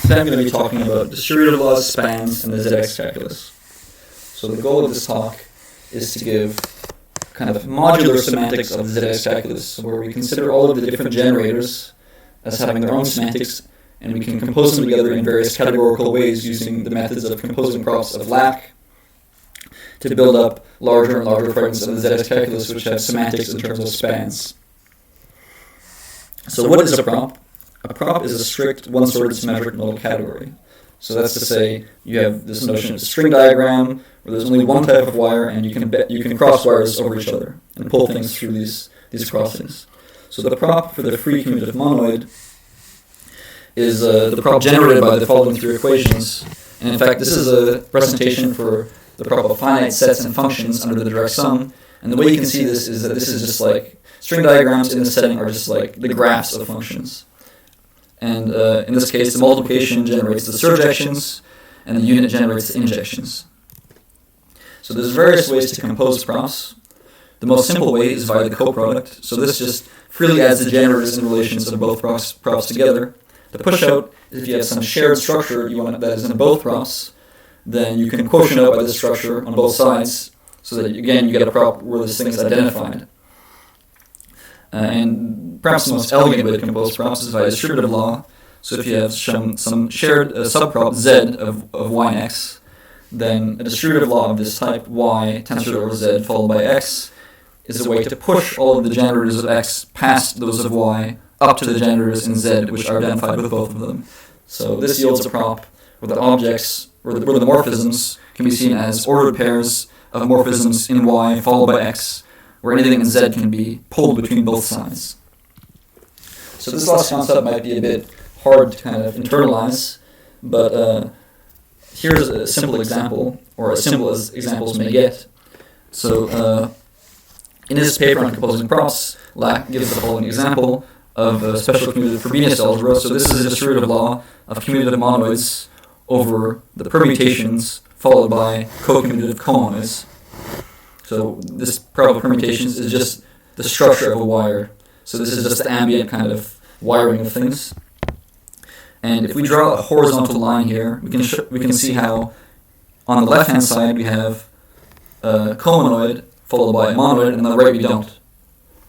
Today I'm going to be talking about distributive laws, spans, and the ZX calculus. So the goal of this talk is to give kind of modular semantics of the ZX calculus, where we consider all of the different generators as having their own semantics, and we can compose them together in various categorical ways using the methods of composing props of LAC to build up larger and larger fragments of the ZX calculus which have semantics in terms of spans. So what is a prop? A prop is a strict one-sorted symmetric model category. So that's to say, you have this notion of a string diagram where there's only one type of wire, and you can cross wires over each other and pull things through these crossings. So the prop for the free commutative monoid is the prop generated by the following three equations. And in fact, this is a presentation for the prop of finite sets and functions under the direct sum. And the way you can see this is that this is just like string diagrams in this setting are just like the graphs of functions. And in this case, the multiplication generates the surjections, and the unit generates the injections. So there's various ways to compose props. The most simple way is via the coproduct. So this just freely adds the generators and relations of both props together. The pushout is if you have some shared structure that is in both props, then you can quotient out by this structure on both sides, so that again you get a prop where this thing is identified. And perhaps the most elegant way to compose props is via distributive law. So if you have some shared subprop z of y and x, then a distributive law of this type, y tensor over z followed by x, is a way to push all of the generators of x past those of y up to the generators in z, which are identified with both of them. So this yields a prop where the objects, where the morphisms can be seen as ordered pairs of morphisms in y followed by x, where anything in z can be pulled between both sides. So this last concept might be a bit hard to kind of internalize, but here's a simple example, or as simple as examples may get. So in this paper on composing props, Lack gives the following example of a special commutative Frobenius algebra. So this is a distributive law of commutative monoids over the permutations followed by co-commutative comoids. So this prop of permutations is just the structure of a wire. So this is just the ambient kind of wiring of things. And if we draw a horizontal line here, we can see how on the left-hand side we have a comonoid followed by a monoid, and on the right we don't.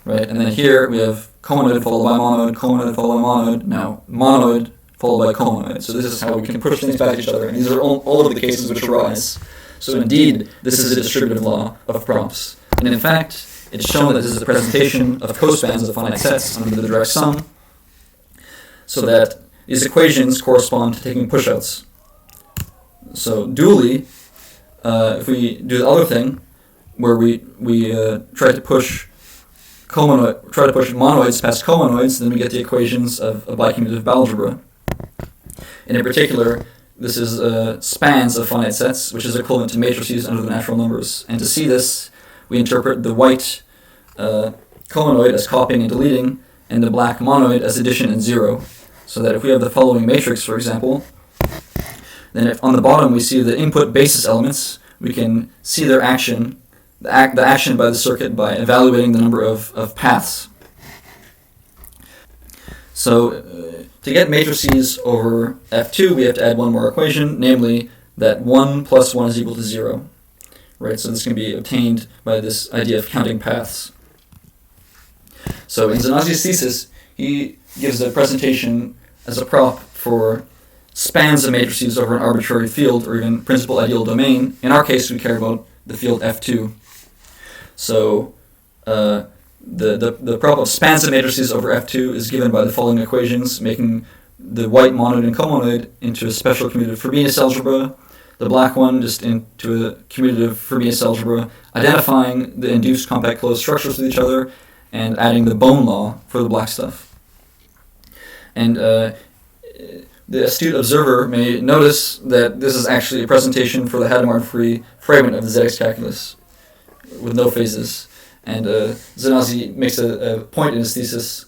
Right? And then here we have comonoid followed by monoid followed by monoid, now monoid followed by comonoid. So this is how we can push things back to each other. And these are all of the cases which arise. So indeed, this is a distributive law of props. And in fact, it's shown that this is a presentation of cospans of finite sets under the direct sum, so that these equations correspond to taking pushouts. So dually, if we do the other thing, where we try to push monoids past comonoids, then we get the equations of a bicommutative algebra. And in particular, this is spans of finite sets, which is equivalent to matrices under the natural numbers. And to see this, we interpret the white comonoid as copying and deleting, and the black monoid as addition and zero. So that if we have the following matrix, for example, then if on the bottom we see the input basis elements, we can see their action, the action by the circuit by evaluating the number of paths. So to get matrices over F2, we have to add one more equation, namely that 1 plus 1 is equal to 0. Right? So this can be obtained by this idea of counting paths. So in Zanasi's thesis, he gives a presentation as a prop for spans of matrices over an arbitrary field or even principal ideal domain. In our case, we care about the field F2. So the prop of spans of matrices over F2 is given by the following equations, making the white monoid and comonoid into a special commutative Frobenius algebra, the black one just into a commutative Frobenius algebra, identifying the induced compact closed structures with each other, and adding the bone law for the black stuff. And the astute observer may notice that this is actually a presentation for the Hadamard-free fragment of the ZX calculus with no phases. And Zanasi makes a point in his thesis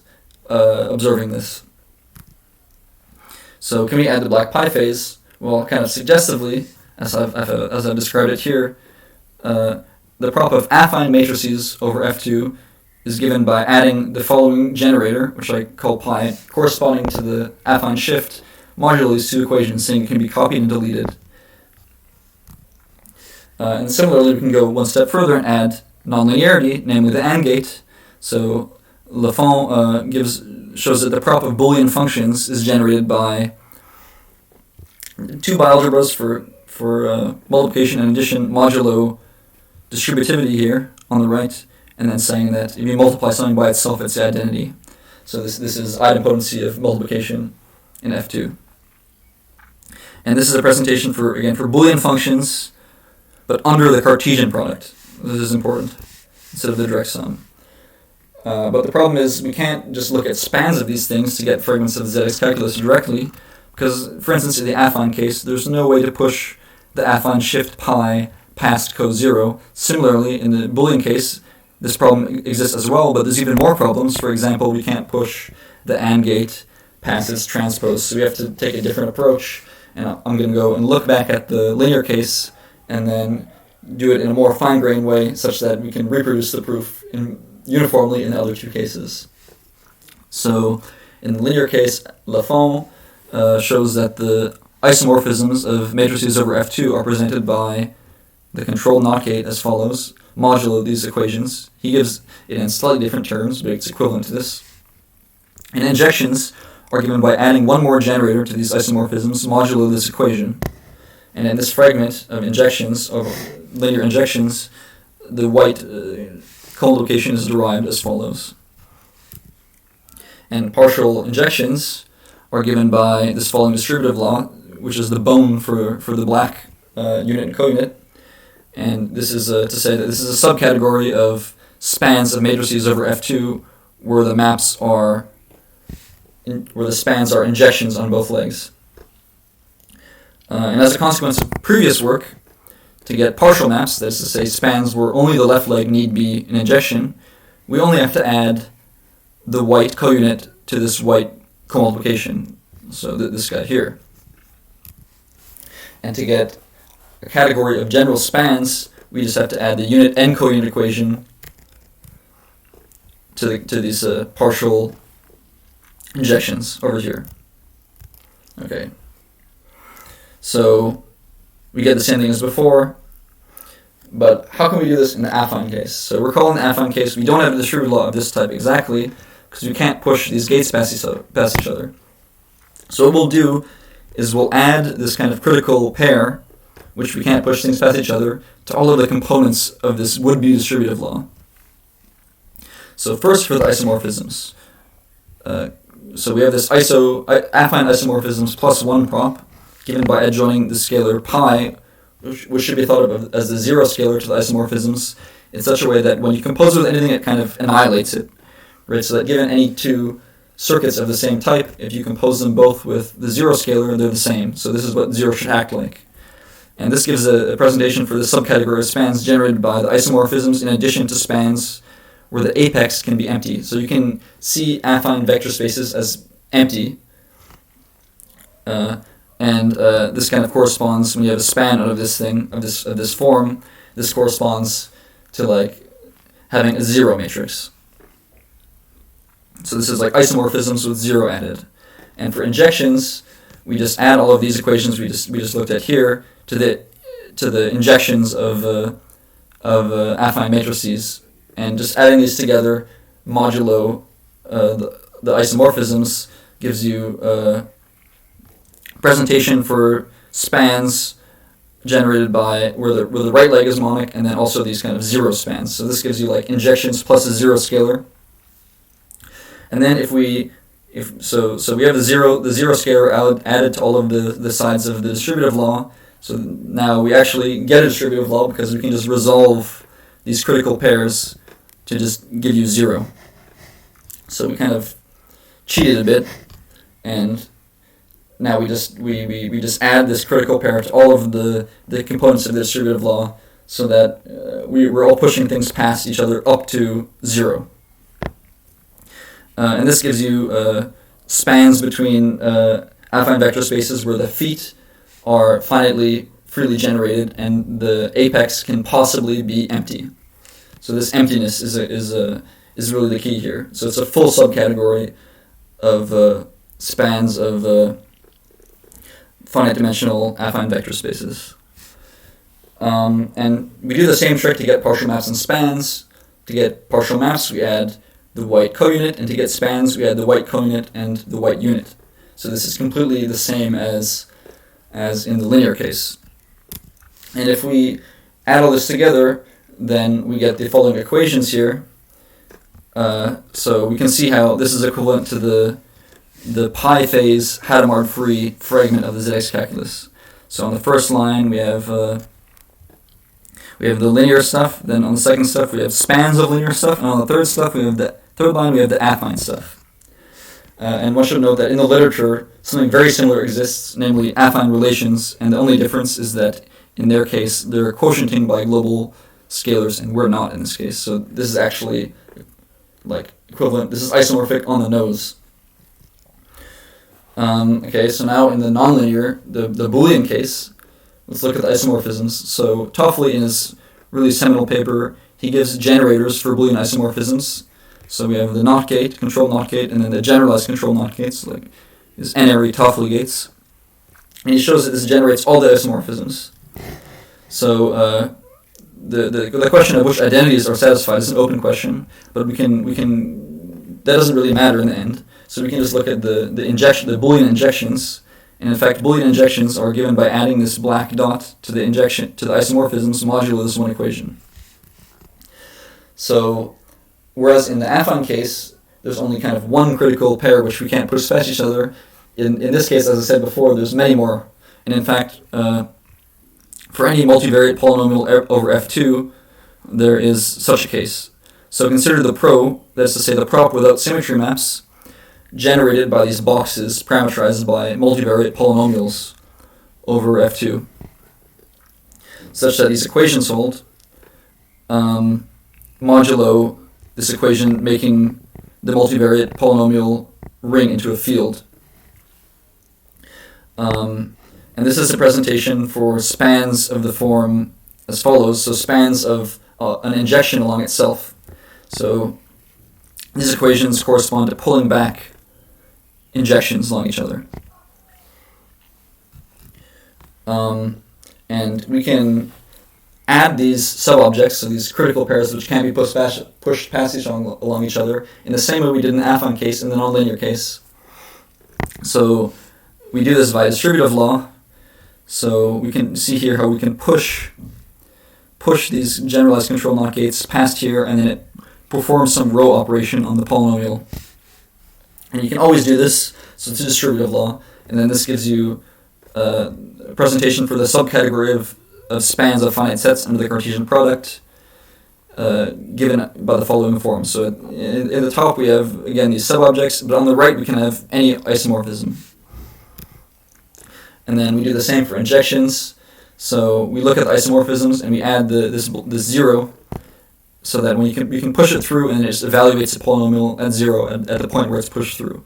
observing this. So can we add the black pi phase? Well, kind of suggestively, as I've described it here, the prop of affine matrices over F2 is given by adding the following generator, which I call pi, corresponding to the affine shift modulo these two equations, saying it can be copied and deleted. And similarly, we can go one step further and add nonlinearity, namely the AND gate. So Lafont shows that the prop of Boolean functions is generated by two bialgebras for multiplication and addition modulo distributivity here on the right, and then saying that if you multiply something by itself, it's the identity. So this is idempotency of multiplication in F2. And this is a presentation for Boolean functions, but under the Cartesian product. This is important, instead of the direct sum. But the problem is we can't just look at spans of these things to get fragments of the ZX calculus directly, because, for instance, in the affine case, there's no way to push the affine shift pi past co0. Similarly, in the Boolean case, this problem exists as well, but there's even more problems. For example, we can't push the AND gate past its transpose, so we have to take a different approach. And I'm going to go and look back at the linear case and then do it in a more fine-grained way such that we can reproduce the proof uniformly in the other two cases. So in the linear case, Lafont shows that the isomorphisms of matrices over F2 are presented by the control NOT gate as follows, modulo these equations. He gives it in slightly different terms, but it's equivalent to this. And injections are given by adding one more generator to these isomorphisms modulo this equation. And in this fragment of injections, of linear injections, the white collocation is derived as follows. And partial injections are given by this following distributive law, which is the bone for the black unit and counit. And this is to say that this is a subcategory of spans of matrices over F2 where the maps are, where the spans are injections on both legs. And as a consequence of previous work, to get partial maps, that is to say spans where only the left leg need be an injection, we only have to add the white counit to this white comultiplication, so this guy here. And to get a category of general spans, we just have to add the unit and counit equation to these partial injections over here. Okay. So we get the same thing as before, but how can we do this in the affine case? So recall in the affine case, we don't have a distributive law of this type exactly, because we can't push these gates past each other. So what we'll do is we'll add this kind of critical pair, which we can't push things past each other, to all of the components of this would-be distributive law. So first for the isomorphisms. So we have this affine isomorphisms plus one prop, given by adjoining the scalar pi, which should be thought of as the zero scalar to the isomorphisms, in such a way that when you compose it with anything, it kind of annihilates it. Right? So that given any two circuits of the same type, if you compose them both with the zero scalar, they're the same. So this is what zero should act like. And this gives a presentation for the subcategory of spans generated by the isomorphisms in addition to spans where the apex can be empty. So you can see affine vector spaces as empty. This kind of corresponds, when you have a span out of this thing, of this form, this corresponds to like having a zero matrix. So this is like isomorphisms with zero added. And for injections, we just add all of these equations we just looked at here to the injections of affine matrices, and just adding these together modulo the isomorphisms gives you a presentation for spans generated by where the right leg is monic, and then also these kind of zero spans. So this gives you like injections plus a zero scalar. And then so we have the zero scalar added to all of the sides of the distributive law. So now we actually get a distributive law because we can just resolve these critical pairs to just give you zero. So we kind of cheated a bit, and now we just add this critical pair to all of the components of the distributive law, so that we're all pushing things past each other up to zero. And this gives you spans between affine vector spaces where the feet are finitely freely generated and the apex can possibly be empty. So this emptiness is really the key here. So it's a full subcategory of spans of finite dimensional affine vector spaces. And we do the same trick to get partial maps and spans. To get partial maps, we add the white counit, and to get spans, we add the white counit and the white unit. So this is completely the same as in the linear case. And if we add all this together, then we get the following equations here. So we can see how this is equivalent to the pi phase Hadamard free fragment of the ZX calculus. So on the first line we have the linear stuff. Then on the second stuff we have spans of linear stuff, and on the third line we have the affine stuff. And one should note that in the literature something very similar exists, namely affine relations, and the only difference is that in their case they're quotienting by global scalars, and we're not in this case. So this is actually like equivalent. This is isomorphic on the nose. Okay, so now in the nonlinear, the Boolean case, let's look at the isomorphisms. So Toffoli, in his really seminal paper, he gives generators for Boolean isomorphisms. So we have the NOT gate, control NOT gate, and then the generalized control NOT gates, like these n-ary Toffoli gates. And he shows that this generates all the isomorphisms. So the question of which identities are satisfied is an open question, but we can that doesn't really matter in the end. So we can just look at the Boolean injections, and in fact Boolean injections are given by adding this black dot to the isomorphisms modulo this one equation. So whereas in the affine case there's only kind of one critical pair which we can't push past each other, in this case, as I said before, there's many more. And in fact, for any multivariate polynomial over F2, there is such a case. So consider the pro, that is to say the prop without symmetry maps, generated by these boxes parameterized by multivariate polynomials over F2, such that these equations hold, modulo this equation making the multivariate polynomial ring into a field. And this is a presentation for spans of the form as follows. So spans of an injection along itself. So these equations correspond to pulling back injections along each other. And we can add these subobjects, so these critical pairs which can be pushed past along each other, in the same way we did in the affine case in the nonlinear case. So we do this via distributive law. So we can see here how we can push these generalized control NOT gates past here, and then it performs some row operation on the polynomial. And you can always do this, so it's a distributive law, and then this gives you a presentation for the subcategory of spans of finite sets under the Cartesian product, given by the following form. So in the top we have, again, these subobjects, but on the right we can have any isomorphism. And then we do the same for injections. So we look at the isomorphisms and we add this zero, so that when we can push it through and it just evaluates the polynomial at zero at the point where it's pushed through.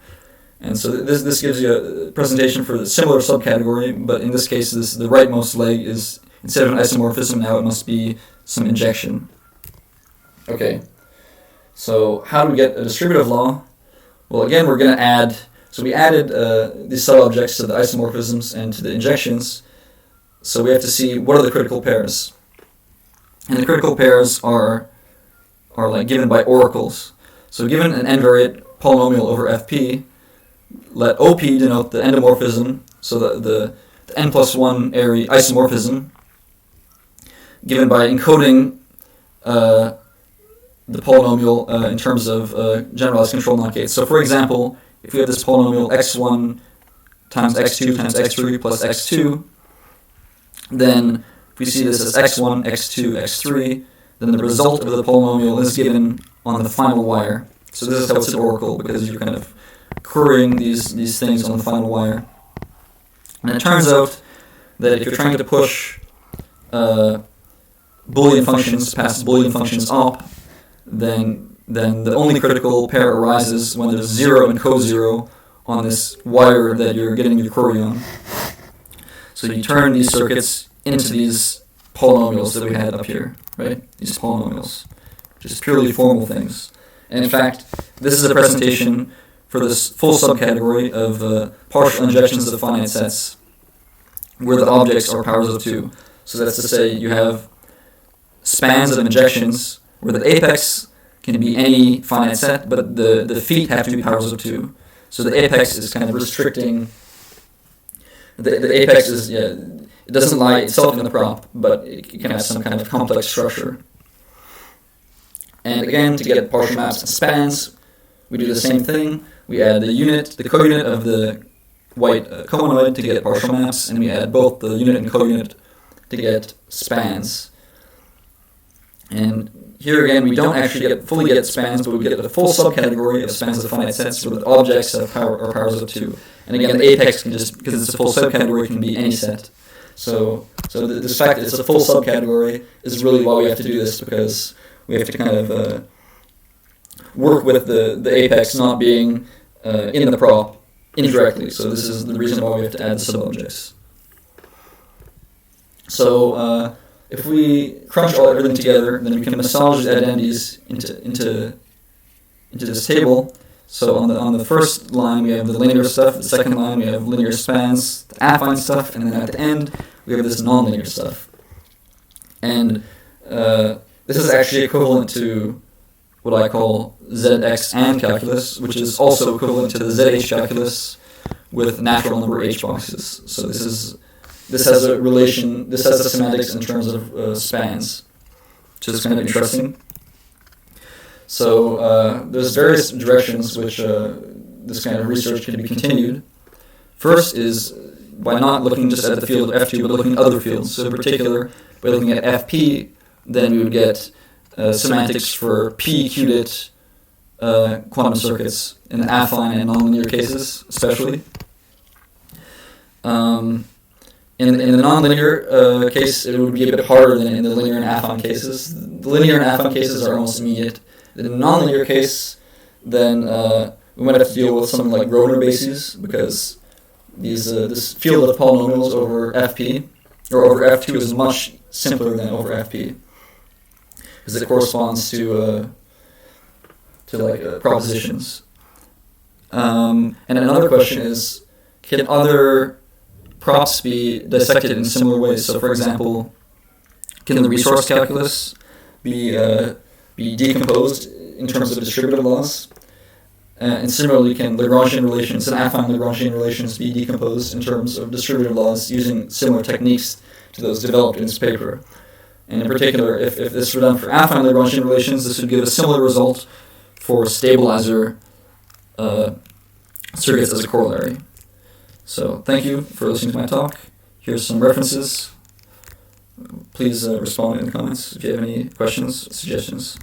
And so this gives you a presentation for the similar subcategory, but in this case the rightmost leg is, instead of an isomorphism, now it must be some injection. Okay, so how do we get a distributive law? Well, again, we're going to add. So we added these subobjects to the isomorphisms and to the injections. So we have to see what are the critical pairs. And the critical pairs are like given by oracles. So given an n-variate polynomial over Fp, let OP denote the endomorphism, so the n plus 1 ary isomorphism, given by encoding the polynomial in terms of generalized control NOT gates. So for example, if we have this polynomial x1 times x2 times x3 plus x2, then if we see this as x1, x2, x3, then the result of the polynomial is given on the final wire. So this is how it's an oracle, because you're kind of querying these things on the final wire. And it turns out that if you're trying to push Boolean functions past Boolean functions op, then the only critical pair arises when there's 0 and co-0 on this wire that you're getting your query on. So you turn these circuits into these polynomials that we had up here, right? These polynomials, just purely formal things. And in fact, this is a presentation for this full subcategory of partial injections of finite sets. where the objects are powers of 2. So that's to say you have spans of injections where the apex can be any finite set, but the feet have to be powers of 2. So the apex is kind of restricting. The apex is, it doesn't lie itself in the prop, but it can have some kind of complex structure. And again, to get partial maps and spans, we do the same thing. We add the unit, the counit of the white comonoid to get partial maps, and we add both the unit and counit to get spans. And here again, we don't actually fully get spans, but we get a full subcategory of spans of finite sets where the objects are powers of 2. And again, the apex can just, because it's a full subcategory, can be any set. So this fact that it's a full subcategory is really why we have to do this, because we have to kind of work with the apex not being in the prop indirectly. So this is the reason why we have to add the subobjects. So if we crunch everything together, then we can massage the identities into this table. So on the first line we have the linear stuff, the second line we have linear spans, the affine stuff, and then at the end we have this nonlinear stuff. And this is actually equivalent to what I call ZX and calculus, which is also equivalent to the ZH calculus with natural number H boxes. So this has a relation, this has a semantics in terms of spans, which is kind of interesting. So there's various directions which this kind of research can be continued. First is by not looking just at the field of F2, but looking at other fields. So in particular, by looking at FP, then we would get semantics for p-qubit quantum circuits in the affine and nonlinear cases, especially. In the nonlinear case, it would be a bit harder than in the linear and affine cases. The linear and affine cases are almost immediate. In the nonlinear case, then we might have to deal with something like Grosvenor bases, because this field of polynomials over FP, or over F2, is much simpler than over FP, because it corresponds to propositions. And another question is, can other props be dissected in similar ways? So, for example, can the resource calculus be decomposed in terms of distributive laws? And similarly, can Lagrangian relations and affine Lagrangian relations be decomposed in terms of distributive laws using similar techniques to those developed in this paper? And in particular, if this were done for affine Lagrangian relations, this would give a similar result for stabilizer circuits as a corollary. So thank you for listening to my talk. Here's some references. Please respond in the comments if you have any questions, suggestions.